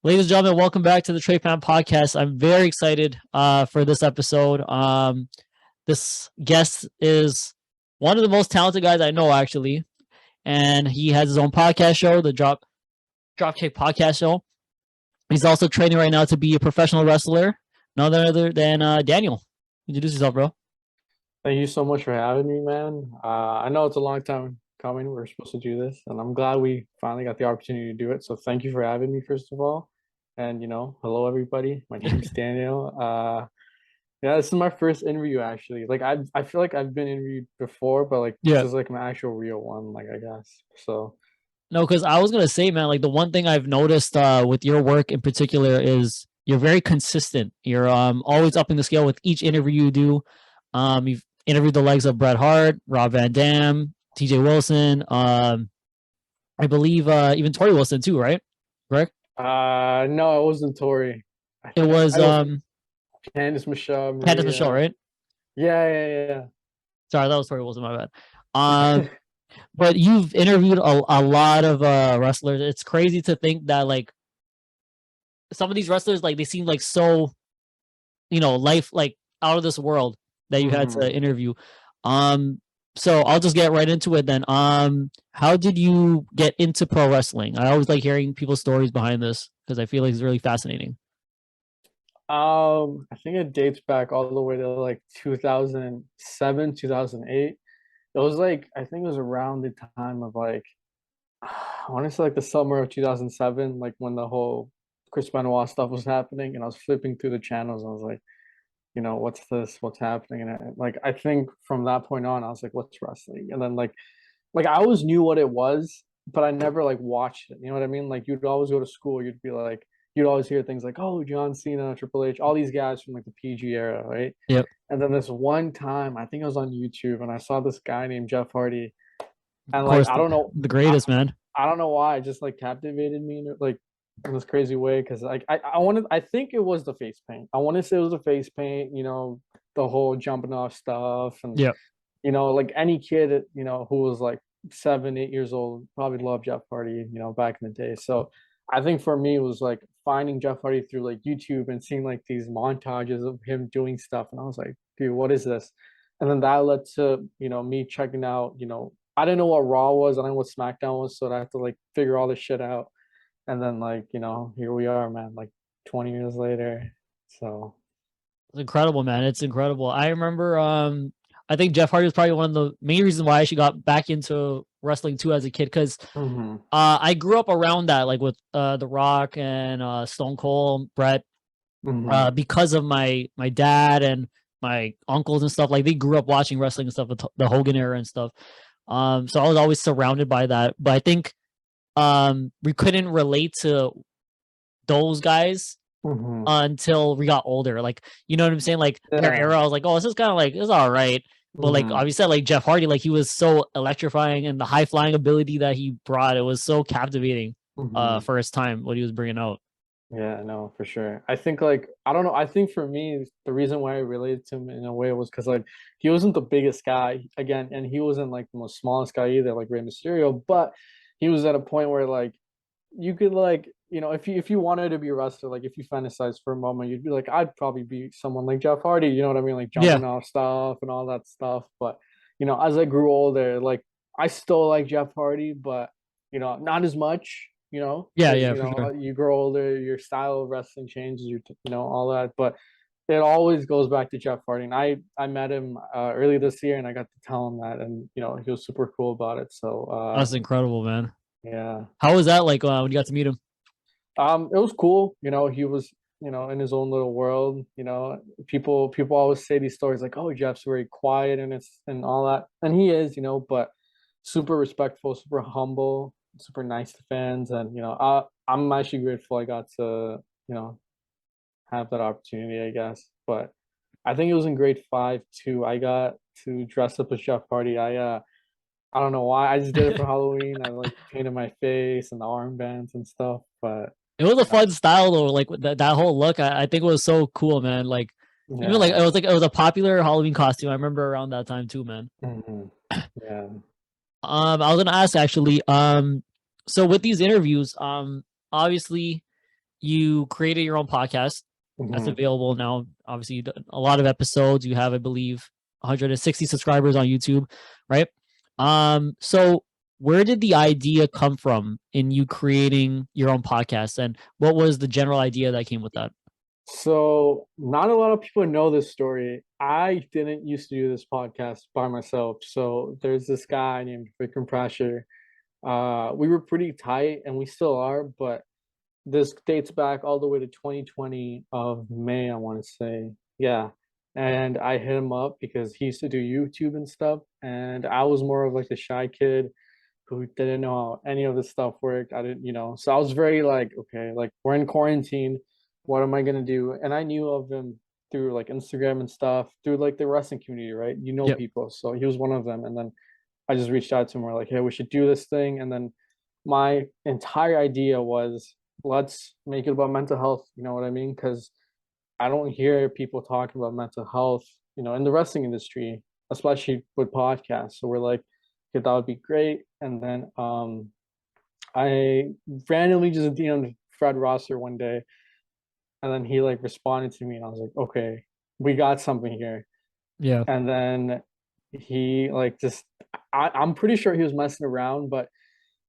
Ladies and gentlemen, welcome back to the Trey podcast. I'm very excited for this episode. This guest is one of the most talented guys I know, actually, and he has his own podcast show, the Dropkick Podcast Show. He's also training right now to be a professional wrestler, none other than Danial. Introduce yourself, bro. Thank you so much for having me, man. I know it's a long time coming. We're supposed to do this, and I'm glad we finally got the opportunity to do it. So thank you for having me, first of all. And hello everybody. My name's Daniel. Yeah, this is my first interview actually. Like I feel like I've been interviewed before, but like this Yeah. is like my actual real one, like I guess. So No, because I was gonna say, man, like the one thing I've noticed with your work in particular is you're very consistent. You're always upping the scale with each interview you do. You've interviewed the legs of Bret Hart, Rob Van Dam, TJ Wilson, I believe even Tori Wilson too, right? Correct? no, it wasn't Tori. It was I was Candice Michelle, Candice Michelle, Maria. right? Yeah. Sorry, that was Tori Wilson, my bad. But you've interviewed a lot of wrestlers. It's crazy to think that like some of these wrestlers, like they seem like so, life like out of this world that you had Mhm. to interview. Um, so I'll just get right into it then. How did you get into pro wrestling? I always like hearing people's stories behind this because I feel like it's really fascinating. I think it dates back all the way to like 2007, 2008. It was like I think it was around the time of like I want to say like the summer of 2007, like when the whole Chris Benoit stuff was happening, and I was flipping through the channels. And I was like, what's this? What's happening? And like I think from that point on, I was like, what's wrestling? And then like I always knew what it was, but I never like watched it. You know what I mean? Like you'd always go to school, you'd be like, you'd always hear things like, oh, John Cena, Triple H, all these guys from like the PG era, right? Yep. And then this one time, I think I was on YouTube and I saw this guy named Jeff Hardy, Of and like course, the I, greatest, man. I don't know why it just like captivated me like in this crazy way because like I think it was the face paint. I want to say it was the face paint, the whole jumping off stuff and Yep. like any kid, who was like 7, 8 years old probably loved Jeff Hardy, back in the day. So I think for me it was like finding Jeff Hardy through like YouTube and seeing like these montages of him doing stuff, and I was like, dude, what is this? And then that led to me checking out. I didn't know what Raw was, I didn't know what SmackDown was, so I had to like figure all this shit out. And then like here we are, man, like 20 years later. So It's incredible, man. It's incredible. I remember I think Jeff Hardy was probably one of the main reasons why I actually got back into wrestling too as a kid because mhm, I grew up around that, like with The Rock and Stone Cold, Brett, mhm, because of my dad and my uncles and stuff. Like they grew up watching wrestling and stuff, the Hogan era and stuff. So I was always surrounded by that. But I think we couldn't relate to those guys mhm. until we got older. Like, you know what I'm saying? Like their Yeah. era, I was like, oh, this is kind of like it's all right. But like Mhm. obviously, like Jeff Hardy, like he was so electrifying, and the high flying ability that he brought, it was so captivating. Mhm. For his time, what he was bringing out. Yeah, no, for sure. I think like I don't know. I think for me, the reason why I related to him in a way was because like he wasn't the biggest guy again, and he wasn't like the most smallest guy either, like Rey Mysterio. But he was at a point where like you could like if you wanted to be a wrestler, like if you fantasize for a moment, you'd be like, I'd probably be someone like Jeff Hardy. You know what I mean? Like Yeah, jumping off stuff and all that stuff. But as I grew older, like I still like Jeff Hardy, but not as much, because yeah, for sure. you grow older, your style of wrestling changes, all that. But it always goes back to Jeff Hardy. And I met him early this year, and I got to tell him that, and he was super cool about it. So That's incredible, man. yeah. How was that like when you got to meet him? It was cool. He was, in his own little world. People always say these stories like, "Oh, Jeff's very quiet and it's and all that," and he is, but super respectful, super humble, super nice to fans, and I'm actually grateful I got to, have that opportunity, I guess. But I think it was in grade 5 too. I got to dress up as Jeff Hardy. I don't know why. I just did it for Halloween. I like painted my face and the armbands and stuff, but. It was a fun style though, like with that whole look. I think it was so cool, man. Even Yeah. like it was a popular Halloween costume. I remember around that time too, man. Mhm. Yeah. I was gonna ask actually. So with these interviews, obviously you created your own podcast that's Hmm. available now. Obviously, a lot of episodes. You have, I believe, 160 subscribers on YouTube, right? So where did the idea come from in you creating your own podcast, and what was the general idea that came with that? So not a lot of people know this story. I didn't used to do this podcast by myself. So there's this guy named Vikram Prasher. We were pretty tight and we still are, but this dates back all the way to 2020 of May, I want to say. Yeah. And I hit him up because he used to do YouTube and stuff. And I was more of like the shy kid who didn't know how any of this stuff worked. I didn't, so I was very like, okay, like we're in quarantine. What am I gonna do? And I knew of him through like Instagram and stuff, through like the wrestling community, right? You know Yep. people. So he was one of them. And then I just reached out to him. We're like, hey, we should do this thing. And then my entire idea was let's make it about mental health. You know what I mean? Because I don't hear people talking about mental health, in the wrestling industry, especially with podcasts. So we're like, okay, that would be great. And then I randomly just DM'd Fred Rosser one day, and then he like responded to me, and I was like, okay, we got something here. Yeah. And then he like just, I'm pretty sure he was messing around, but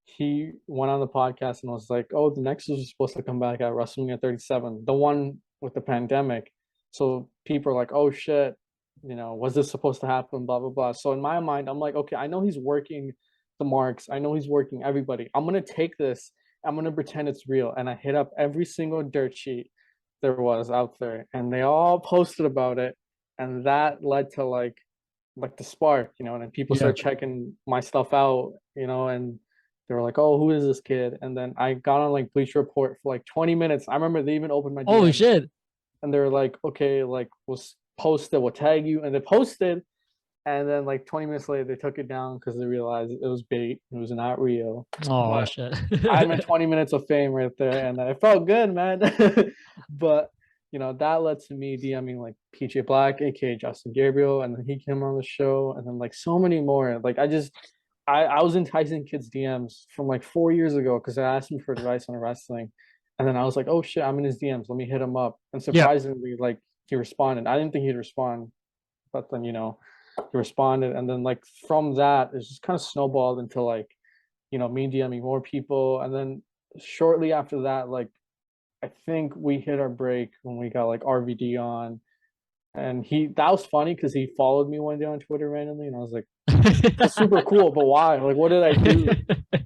he went on the podcast and was like, "Oh, the Nexus was supposed to come back at WrestleMania 37, the one with the pandemic." So people are like, "Oh shit, was this supposed to happen?" Blah blah blah. So in my mind, I'm like, "Okay, I know he's working the marks. I know he's working everybody. I'm gonna take this. I'm gonna pretend it's real." And I hit up every single dirt sheet there was out there, and they all posted about it, and that led to like the spark, and then people Yeah. start checking my stuff out, and they were like, "Oh, who is this kid?" And then I got on like Bleacher Report for like 20 minutes. I remember they even opened my Oh DMs shit. and they were like, "Okay, like we'll post it, we'll tag you," and they posted. And then like 20 minutes later, they took it down because they realized it was bait. It was not real. Oh But shit. I had my 20 minutes of fame right there, and it felt good, man. But that led to me DMing like PJ Black, aka Justin Gabriel, and then he came on the show, and then like so many more. Like I was enticing kids DMs from like 4 years ago because I asked him for advice on wrestling, and then I was like, oh shit, I'm in his DMs. Let me hit him up. And Yeah. surprisingly, like he responded. I didn't think he'd respond, but then he responded, and then like from that, it's just kind of snowballed into like me DMing more people, and then shortly after that, like I think we hit our break when we got like RVD on, and he that was funny because he followed me one day on Twitter randomly, and I was like, that's super cool, but why? Like, what did I do?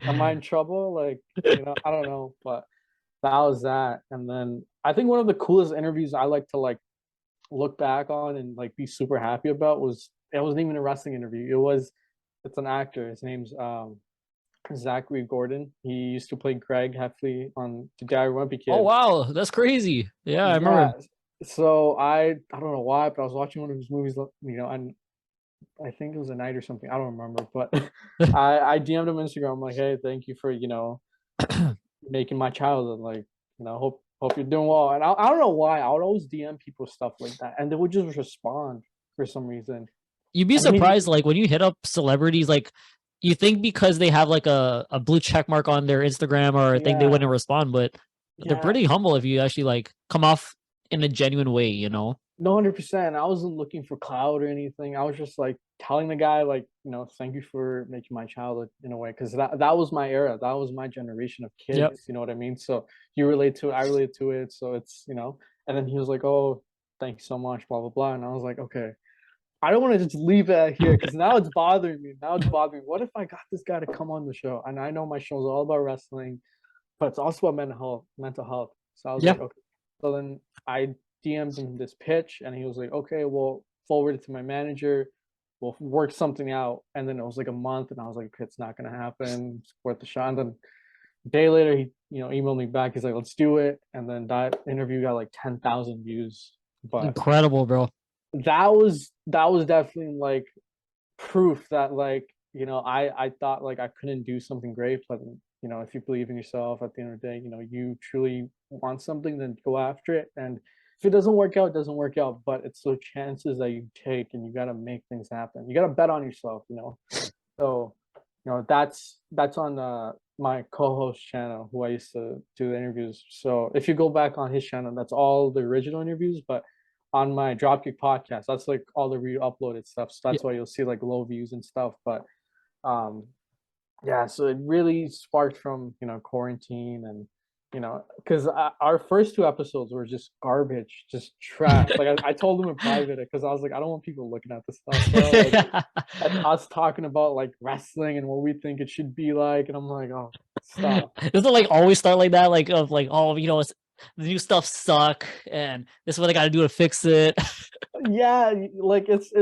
Am I in trouble? Like, I don't know, but that was that. And then I think one of the coolest interviews I like to like look back on and like be super happy about was it wasn't even a wrestling interview. It's an actor. His name's Zachary Gordon. He used to play Greg Heffley on The Diary of a Wimpy Oh Kid. wow, that's crazy. Yeah, I remember Yeah. him. So I don't know why, but I was watching one of his movies, and I think it was a night or something. I don't remember, but I DM'd him on Instagram. I'm like, hey, thank you for making my childhood. Like, hope you're doing well. And I don't know why I would always DM people stuff like that, and they would just respond for some reason. You'd be And he, surprised, like when you hit up celebrities, like you think because they have like a blue check mark on their Instagram or a thing they yeah, wouldn't respond, but they're yeah, pretty humble if you actually like come off in a genuine way, you know? no, 100%. I wasn't looking for cloud or anything. I was just like telling the guy, like, thank you for making my childhood in a way, because that was my era. That was my generation of Yep. kids. You know what I mean? So you relate to it, I relate to it. So it's, and then he was like, oh, thank you so much, blah, blah, blah. And I was like, okay, I don't want to just leave it here because now it's bothering me. Now it's bothering me. What if I got this guy to come on the show? And I know my show's all about wrestling, but it's also about mental health. So I was Yeah. like, okay. So then I DM'd him this pitch, and he was like, okay, well, forward it to my manager. We'll work something out. And then it was like a month, and I was like, okay, it's not gonna happen. It's worth the shot. And then a day later, he emailed me back. He's like, let's do it. And then that interview got like 10,000 views. But Incredible, bro. that was definitely like proof that like I thought like I couldn't do something great, but if you believe in yourself at the end of the day, you truly want something, then go after it. And if it doesn't work out, it doesn't work out, but it's the chances that you take, and you got to make things happen. You got to bet on yourself. So that's on my co-host channel who I used to do the interviews. So if you go back on his channel, that's all the original interviews. But on my Dropkick podcast, that's like all the re-uploaded stuff. So Yeah, that's why you'll see like low views and stuff. But um, yeah, so it really sparked from, quarantine and, because our first two episodes were just garbage, just trash. Like I told them in private because I was like, I don't want people looking at this stuff, bro. Like us talking about like wrestling and what we think it should be like, and I'm like, oh, stop. doesn't like always start like that, like of like, oh, it's the new stuff suck, and this is what I got to do to fix it. Yeah, like it's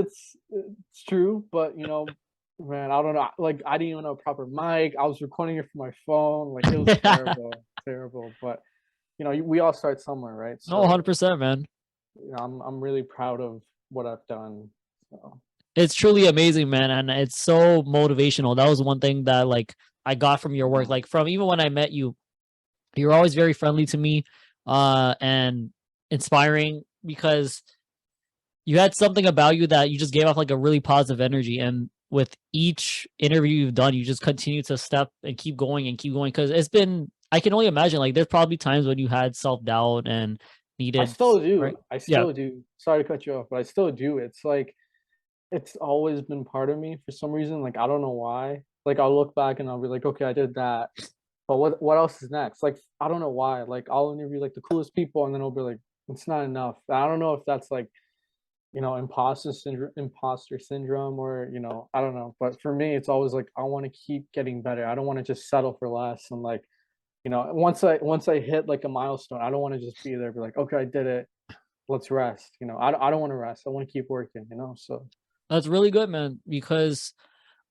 true, but man, I don't know. Like I didn't even have a proper mic. I was recording it from my phone. Like it was terrible, terrible. But we all start somewhere, right? No, So 100%, man. I'm really proud of what I've done. So It's truly amazing, man, and it's so motivational. That was one thing that like I got from your work. Like from even when I met you, you were always very friendly to me, and inspiring because you had something about you that you just gave off like a really positive energy. And with each interview you've done, you just continue to step and keep going and keep going. Because it's been, I can only imagine like there's probably times when you had self doubt and I needed, still do. right? I Yeah. still do. Sorry to cut you off, but I still do. It's like it's always been part of me for some reason. Like I don't know why. Like I'll look back and I'll be like, okay, I did that. But what else is next? Like I don't know why. Like I'll interview like the coolest people and then I'll be like, it's not enough. I don't know if that's like, imposter syndrome or, I don't know. But for me, it's always like I want to keep getting better. I don't want to just settle for less. And like, once I hit like a milestone, I don't want to just be there, be like, okay, I did it. Let's rest. I don't want to rest. I want to keep working, so That's really good, man, because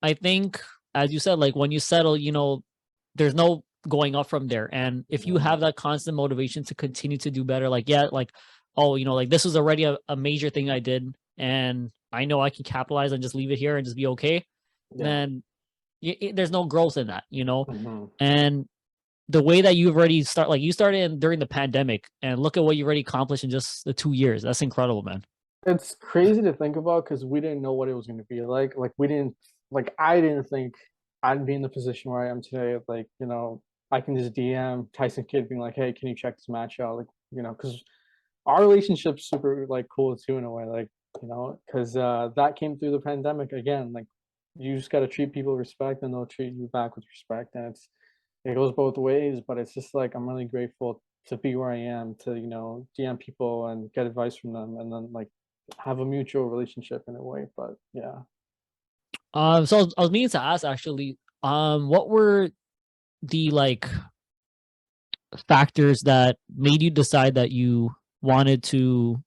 I think, as you said, like when you settle, there's no going up from there. And if you have that constant motivation to continue to do better, like, yeah, like, oh, like this was already a major thing I did, and I know I can capitalize and just leave it here and just be okay, yeah. then there's no growth in that. Hmm. And the way that you've already like you started during the pandemic, and look at what you've already accomplished in just the 2 years. That's incredible, man. It's crazy to think about because we didn't know what it was going to be like. Like we didn't like I didn't think I'd be in the position where I am today. Like I can just DM Tyson Kidd being like, "Hey, can you check this match out?" Like because our relationship's super like cool too in a way. Like because that came through the pandemic again. Like you just got to treat people with respect and they'll treat you back with respect, and it goes both ways. But it's just like I'm really grateful to be where I am to DM people and get advice from them, and then like have a mutual relationship in a way. But yeah. So I was meaning to ask actually, what were the like factors that made you decide that you wanted to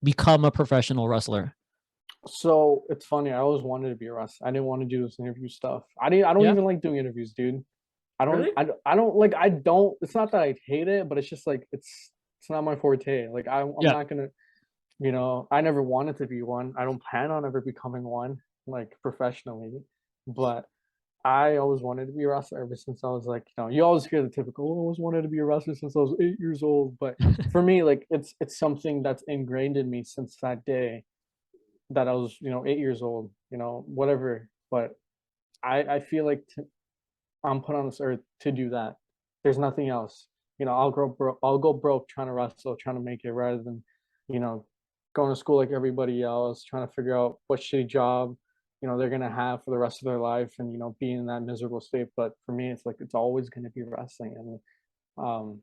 become a professional wrestler? So it's funny. I always wanted to be a wrestler. I didn't want to do this interview stuff. I didn't. I don't Yeah, even like doing interviews, dude. I don't. really? I don't like. I don't. It's not that I hate it, but it's just like it's not my forte. Like I'm Yeah. not gonna. I never wanted to be one. I don't plan on ever becoming one, like professionally. But I always wanted to be a wrestler ever since I was like, you always hear the typical, "Oh, I always wanted to be a wrestler since I was 8 years old." But for me, like it's something that's ingrained in me since that day that I was, 8 years old, whatever. But I feel like I'm put on this earth to do that. There's nothing else. I'll go broke trying to wrestle, trying to make it rather than, you know, going to school like everybody else, trying to figure out what shitty job, they're gonna have for the rest of their life and be in that miserable state. But for me, it's like it's always gonna be wrestling. And um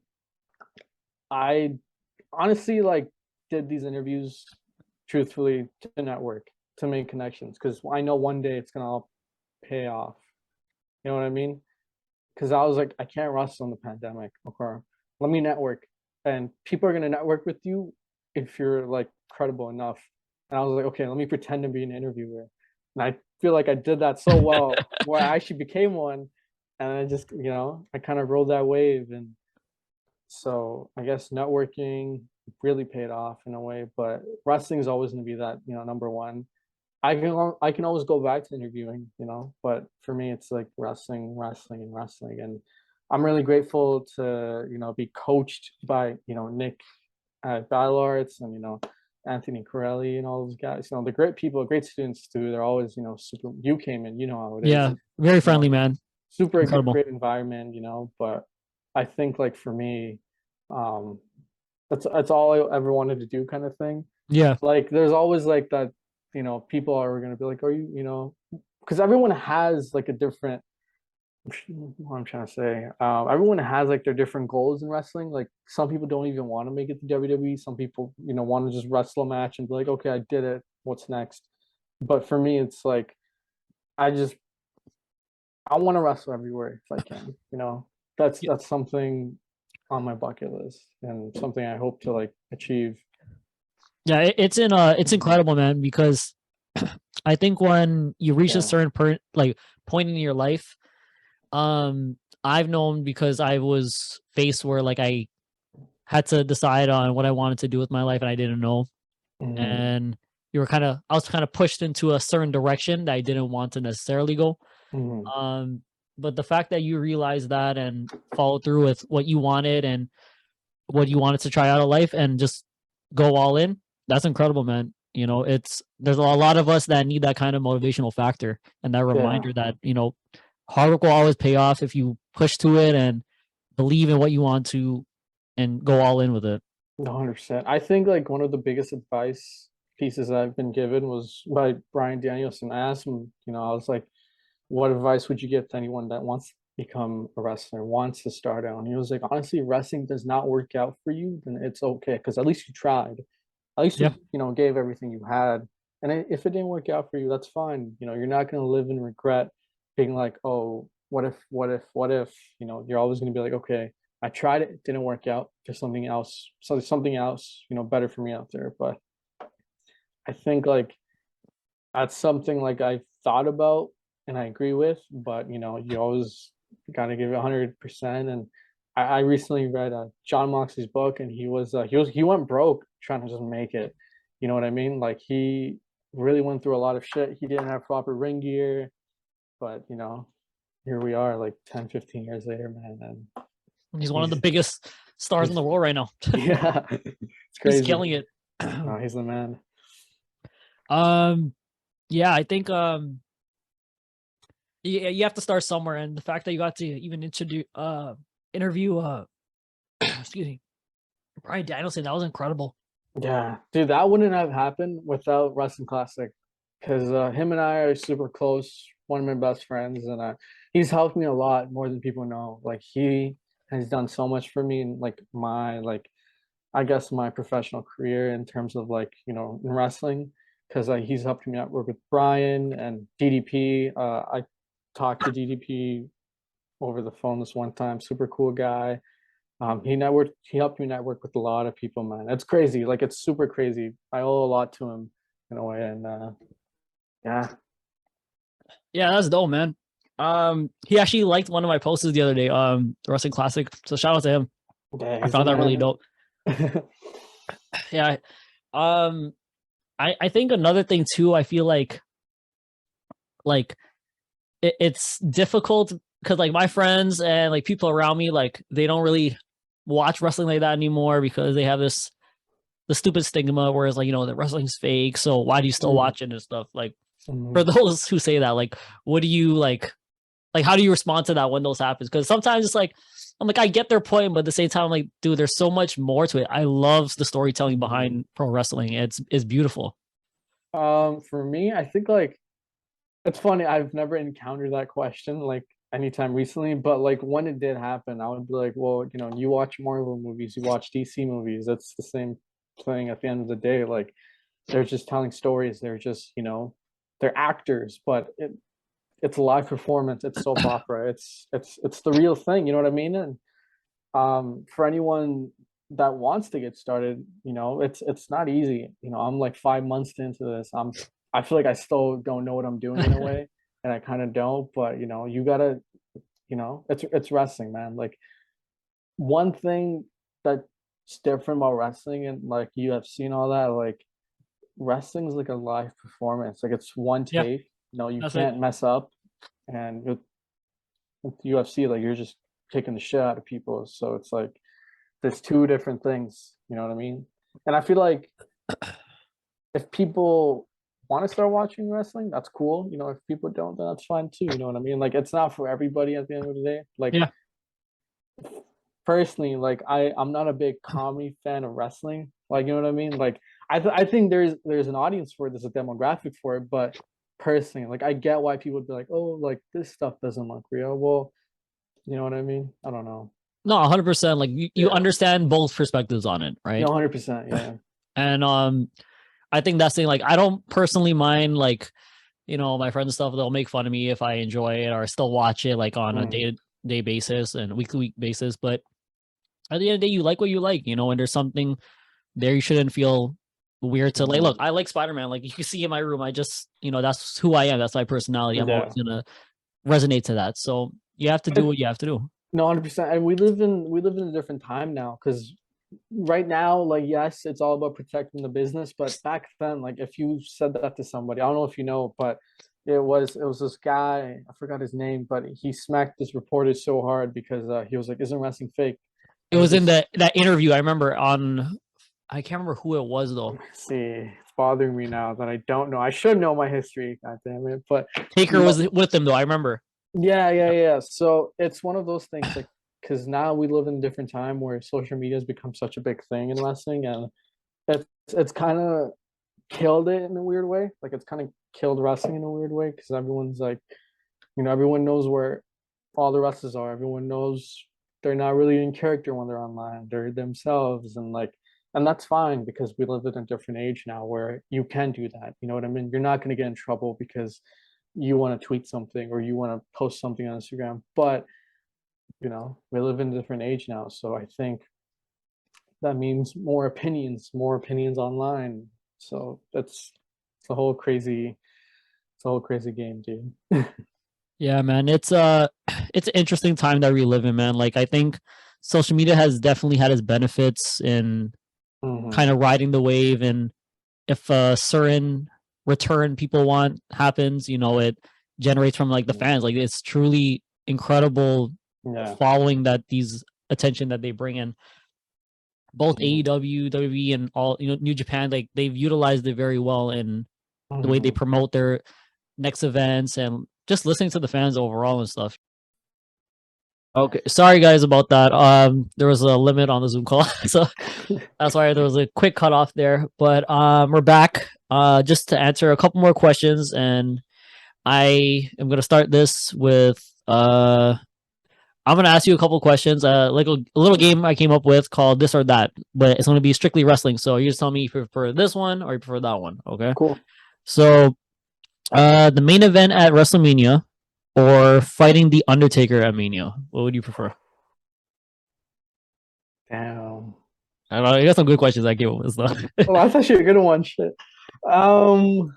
I honestly like did these interviews truthfully to network, to make connections, because I know one day it's gonna all pay off. You know what I mean? Because I was like, I can't wrestle in the pandemic. Okay, let me network, and people are gonna network with you if you're like credible enough. And I was like, okay, let me pretend to be an interviewer, and I feel like I did that so well, where I actually became one, and I just, I kind of rode that wave, and so I guess networking really paid off in a way. But wrestling is always gonna be that, number one. I can always go back to interviewing, but for me it's like wrestling, wrestling, and wrestling. And I'm really grateful to, be coached by, Nick at Battle Arts and, Anthony Corelli and all those guys. The great people, great students too. They're always, super. You came in, you know how it is. Yeah, very You friendly, know, man. super Incredible. great environment, but I think like for me, um, that's all I ever wanted to do kind of thing. Yeah. Like there's always like that, people are gonna be like, are you, because everyone has like a different what I'm trying to say. Everyone has like their different goals in wrestling. Like some people don't even want to make it to WWE. Some people, want to just wrestle a match and be like, okay, I did it. What's next? But for me, it's like I just I want to wrestle everywhere if I can. That's something on my bucket list and something I hope to like achieve. Yeah, it's incredible, man, because I think when you reach a Yeah. certain point in your life, I've known because I was faced where like I had to decide on what I wanted to do with my life and I didn't know. Hmm. And I was kind of pushed into a certain direction that I didn't want to necessarily go. Hmm. Um, but the fact that you realized that and followed through with what you wanted and what you wanted to try out of life and just go all in, that's incredible, man. There's a lot of us that need that kind of motivational factor and that Yeah. reminder that, hard work will always pay off if you push to it and believe in what you want to and go all in with it. 100%. I think like one of the biggest advice pieces I've been given was by Brian Danielson. I asked him, I was like, what advice would you give to anyone that wants to become a wrestler, wants to start out? And he was like, honestly, wrestling does not work out for you, then it's okay because at least you tried. At least Yeah. you gave everything you had. And if it didn't work out for you, that's fine. You're not going to live in regret being like, oh, what if, what if, what if? You're always going to be like, okay, I tried it, it didn't work out. There's something else. So there's something else, better for me out there. But I think like that's something like I thought about and I agree with, but you always got to give it 100%. And I recently read John Moxley's book, and he went broke trying to just make it. You know what I mean? Like he really went through a lot of shit. He didn't have proper ring gear, but here we are, like 10, 15 years later, man, and He's one of the he's biggest stars in he's the world right now. yeah, it's He's crazy. killing it. No, he's the man. um, yeah, I think you have to start somewhere, and the fact that you got to even interview excuse me, Brian Danielson, that was incredible. Yeah, dude, that wouldn't have happened without Wrestling Classic, because him and I are super close, one of my best friends, and he's helped me a lot more than people know. Like he has done so much for me in like my like I guess my professional career in terms of like in wrestling, because he's helped me out work with Brian and DDP. I talked to DDP over the phone this one time, super cool guy. He helped me network with a lot of people, man. It's crazy. Like it's super crazy. I owe a lot to him in a way. And yeah. Yeah, that's dope, man. He actually liked one of my posts the other day, the Wrestling Classic. So shout out to him. Yeah, I he's the found that really man. dope. Yeah. Um, I think another thing too, I feel like it's difficult because like my friends and like people around me, like they don't really watch wrestling like that anymore because they have the stupid stigma, whereas like the wrestling's fake. So why do you still Mhm. watch it and stuff? Like for Mhm. those who say that, like what do you like how do you respond to that when those happens? Because sometimes it's like I'm like I get their point, but at the same time, I'm like, dude, there's so much more to it. I love the storytelling Mhm. behind pro wrestling. It's beautiful. For me, I think like it's funny. I've never encountered that question like anytime recently, but like when it did happen, I would be like, well, you watch Marvel movies, you watch DC movies. That's the same thing at the end of the day. Like they're just telling stories. They're just, they're actors, but it's a live performance. It's soap opera. It's the real thing. You know what I mean? And for anyone that wants to get started, it's not easy. I'm like 5 months into this. I feel like I still don't know what I'm doing in a way, and I kind of don't. But you gotta, it's wrestling, man. Like one thing that's different about wrestling and like UFC and all that, like wrestling is like a live performance. Like it's one Yeah, take. You that's it. can't mess up. And with UFC, like you're just kicking the shit out of people. So it's like there's two different things. You know what I mean? And I feel like if people want to start watching wrestling, that's cool. You know, if people don't, then that's fine too. You know what I mean? Like, it's not for everybody at the end of the day. Like, Yeah. personally, like I'm not a big comedy fan of wrestling. Like, you know what I mean? Like, I think there's an audience for it, there's a demographic for it, but personally, like I get why people would be like, oh, like this stuff doesn't look real. Well, you know what I mean? I don't know. No, 100%. Like you Yeah. understand both perspectives on it, No, right? 100%. Yeah. And I think that's the thing. Like I don't personally mind like, my friends and stuff, they'll make fun of me if I enjoy it or still watch it like on a Mm. day-to-day basis and week basis. But at the end of the day, you like what you like, and there's something there you shouldn't feel weird to like. Look, I like Spider-Man. Like you can see in my room, I just, that's who I am. That's my personality. I'm Yeah. always gonna resonate to that. So you have to do what you have to do. No, 100%. And we live in a different time now because right now, like, yes, it's all about protecting the business, but back then, like, if you said that to somebody, I don't know if you know, but it was this guy, I forgot his name, but he smacked this reporter so hard because he was like, "Isn't wrestling fake?" It And he was in just that interview. I remember I can't remember who it was though. see, it's bothering me now that I don't know. I should know my history, god damn it. But Taker was with them though. I remember. yeah, yeah, yeah. So it's one of those things, like, because now we live in a different time where social media has become such a big thing in wrestling, and it's kind of killed it in a weird way. Like, it's kind of killed wrestling in a weird way because everyone's like, everyone knows where all the wrestlers are. Everyone knows they're not really in character when they're online. They're themselves, and like, and that's fine because we live in a different age now where you can do that. You know what I mean? You're not going to get in trouble because you want to tweet something or you want to post something on Instagram. But we live in a different age now, so I think that means more opinions online. So it's a whole crazy game, dude. Yeah, man. It's an interesting time that we live in, man. Like I think social media has definitely had its benefits in Hmm. kind of riding the wave, and if a certain return people want happens, it generates from like the fans. Like it's truly incredible Yeah. following that these attention that they bring in. Both Hmm. AEW, WWE, and all New Japan, like they've utilized it very well in the way they Hmm. promote their next events and just listening to the fans overall and stuff. Okay, sorry guys about that. There was a limit on the Zoom call, so that's why there was a quick cut off there. But we're back. Just to answer a couple more questions, and I am gonna start this with I'm gonna ask you a couple questions. Like a little game I came up with called This or That, but it's gonna be strictly wrestling. So you just tell me if you prefer this one or you prefer that one. Okay. Cool. So the main event at WrestleMania or fighting the Undertaker at Mania? What would you prefer? Damn. I don't know. You got some good questions I gave him stuff. Oh, that's actually a good one. Shit. Um,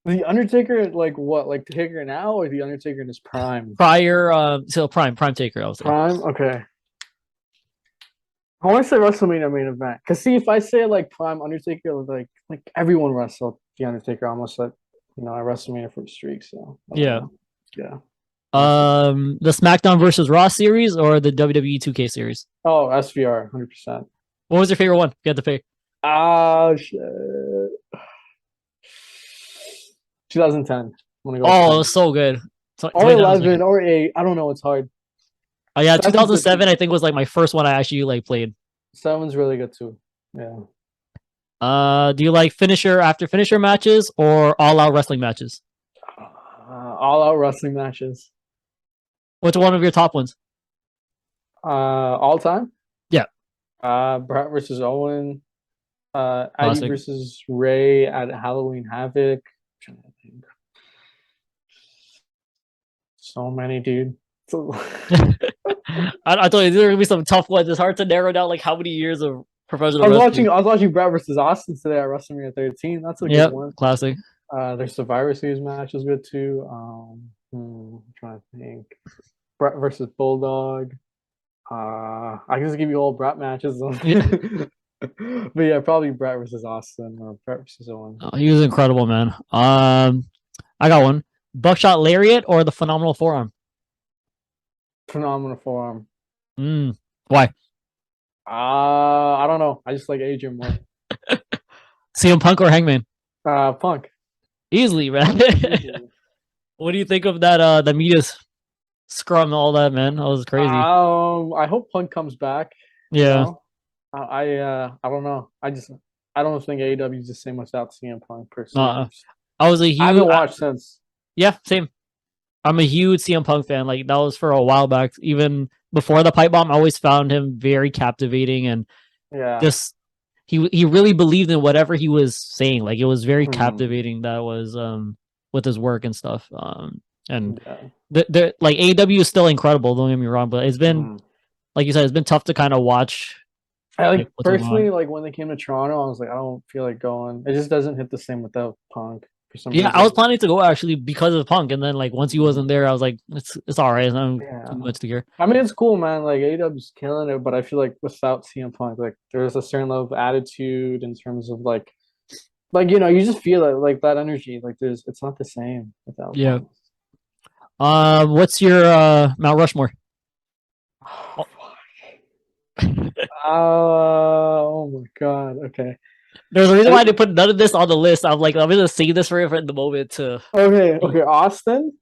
the Undertaker, like what? Like Taker now, or the Undertaker in his prime? Prior, so Prime Taker, I would say. Prime. Okay. I want to say WrestleMania main event. Cause see, if I say like Prime Undertaker, like everyone wrestled the Undertaker almost at WrestleMania for a streak. So I don't Yeah. know. Yeah. The SmackDown versus Raw series or the WWE 2K series? Oh, SVR, 100%. What was your favorite one? You had to pick. Ah, shit. 2010. I'm gonna go with Oh, it 10. was so good. Or 2010 was 11 or 8. I don't know. It's hard. oh yeah, Seven's good too. 2007 I think was like my first one I actually like played. Seven's really good too. Yeah. Do you like finisher after finisher matches or all out wrestling matches? All out wrestling matches. What's one of your top ones? All time. Yeah, Brett versus Owen. Eddie classic. versus Ray at Halloween Havoc. I'm trying to think. So many, dude. So, I told you there are gonna be some tough ones. It's hard to narrow down like how many years of professional I was wrestling. watching. I was watching Brett versus Austin today at WrestleMania 13. That's a good Yep, one. classic. Their Survivor Series match is good too. I'm trying to think. Brett versus Bulldog. I can just give you all Brett matches. Yeah. But yeah, probably Brett versus Austin or Brett versus Owen. Oh, he was incredible, man. I got one. Buckshot lariat or the phenomenal forearm? Phenomenal form. Why? I don't know. I just like Adrian more. CM Punk or Hangman? Punk. Easily, man. Easily. What do you think of that? The media scrum, and all that, man. That was crazy. I hope Punk comes back. You Yeah. know, I don't know. I don't think AEW is the same without CM Punk personally. Uh, I was a I huge. haven't watched since. Yeah, same. I'm a huge CM Punk fan. Like that was for a while back. Even before the pipe bomb, I always found him very captivating and Yeah. just he really believed in whatever he was saying. Like it was very Hmm. captivating. That was with his work and stuff. And Yeah. the like AEW is still incredible. Don't get me wrong, but it's been Hmm. like you said, it's been tough to kind of watch I like like what's going on. personally like when they came to Toronto, I was like, I don't feel like going. It just doesn't hit the same without Punk for some Yeah, I was reason. planning to go actually because of Punk, and then like once he Mhm. wasn't there, I was like, it's all right. It's not too Yeah. much to hear. I mean, it's cool, man. Like AEW's killing it, but I feel like without CM Punk, like there's a certain level of attitude in terms of like you just feel it, like that energy. Like it's not the same without Yeah. Punk. What's your Mount Rushmore? Oh, Oh my God. Okay. there's a reason I, why they put none of this on the list. I'm like, I'm gonna save this for the moment to. okay. Okay. Austin,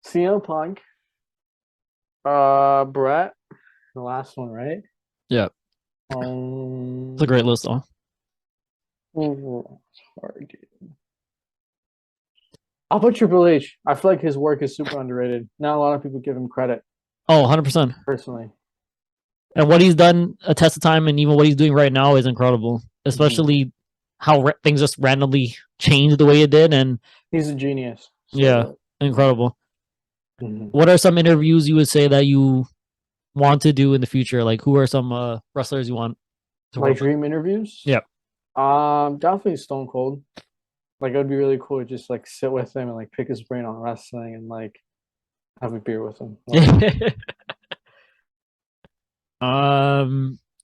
CM Punk, Brett, the last one, right? Yeah, it's a great Um, list, though. it's hard, dude. I'll put Triple H. I feel like his work is super underrated. Not a lot of people give him credit, Oh, 100%. personally. And what he's done a test of time, and even what he's doing right now is incredible. Hmm. Especially how things just randomly changed the way it did, and He's a genius. yeah, So, incredible. mhm. What are some interviews you would say that you want to do in the future? Like, who are some wrestlers you want to My work with? dream interviews. Yeah. Definitely Stone Cold. Like it would be really cool to just like sit with him and like pick his brain on wrestling and like have a beer with him. Why not?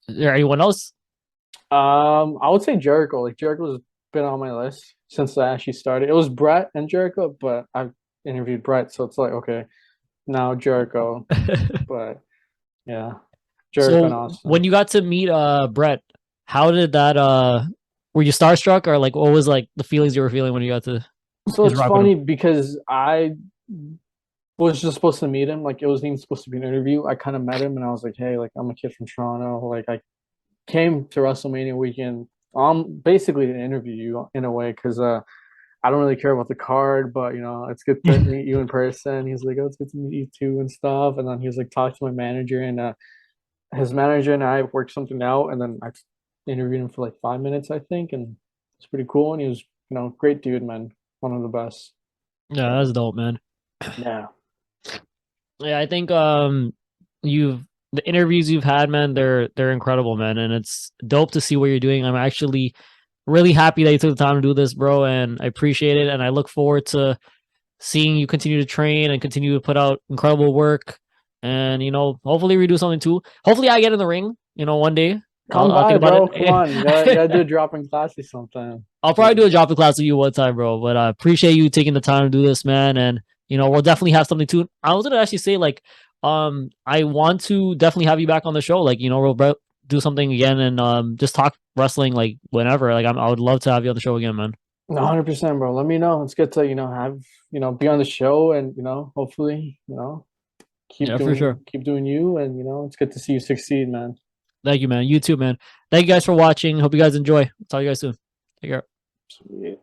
Is there anyone else? I would say Jericho. Like Jericho's been on my list since I actually started. It was Brett and Jericho, but I've interviewed Brett, so it's like okay, now Jericho. But yeah, Jericho and So when Austin. you got to meet Brett, how did that were you starstruck, or like what was like the feelings you were feeling when you got to So it's interact with him? funny because I was just supposed to meet him. Like it wasn't even supposed to be an interview. I kind of met him and I was like, hey, like I'm a kid from Toronto. Like I came to WrestleMania weekend. Basically to interview you in a way because I don't really care about the card, but it's good to meet you in person. He's like, oh, it's good to meet you too and stuff. And then he was like, talk to my manager and his manager and I worked something out. And then I interviewed him for like 5 minutes, I think, and it's pretty cool. And he was, great dude, man, one of the best. Yeah, So that's dope, man. yeah. Yeah, I think you've the interviews you've had, man, they're incredible, man, and it's dope to see what you're doing. I'm actually really happy that you took the time to do this, bro, and I appreciate it, and I look forward to seeing you continue to train and continue to put out incredible work, and hopefully we do something too. Hopefully I get in the ring, one day. Come I'll think by, about bro. Come on. You gotta it. do a dropping classes sometime. I'll probably do Yeah. a drop in class with you one time, bro. But I appreciate you taking the time to do this, man. And we'll definitely have something too. I was gonna actually say like, I want to definitely have you back on the show. Like, we'll do something again and just talk wrestling like whenever. Like, I would love to have you on the show again, man. 100%, bro. Let me know. It's good to, have, be on the show and, hopefully, keep Yeah, for doing sure. keep doing you and, it's good to see you succeed, man. Thank you, man. You too, man. Thank you guys for watching. Hope you guys enjoy. Talk to you guys soon. Take care. Sweet.